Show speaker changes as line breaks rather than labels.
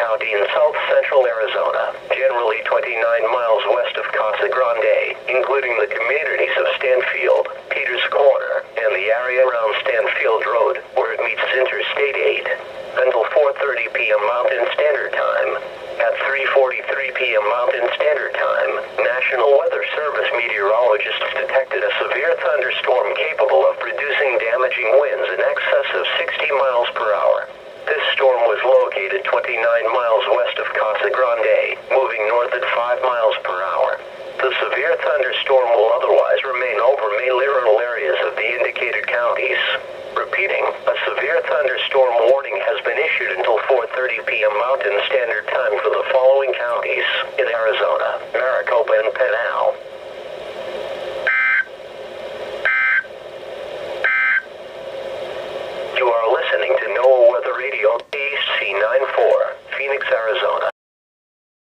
County in south-central Arizona, generally 29 miles west of Casa Grande, including the communities of Stanfield, Peters Corner, and the area around Stanfield Road, where it meets Interstate 8, until 4:30 p.m. Mountain Standard Time. At 3:43 p.m. Mountain Standard Time, National Weather Service meteorologists detected a severe thunderstorm capable of producing damaging winds in excess of 60 miles per hour. This storm was located 29 miles west of Casa Grande, moving north at 5 miles per hour. The severe thunderstorm will otherwise remain over mainly rural areas of the indicated counties. Repeating, a severe thunderstorm warning has been issued until 4:30 p.m. Mountain Standard Time for the following counties in Arizona: Maricopa and Pinal. You are listening to NOAA Weather Radio AC 94, Phoenix, Arizona.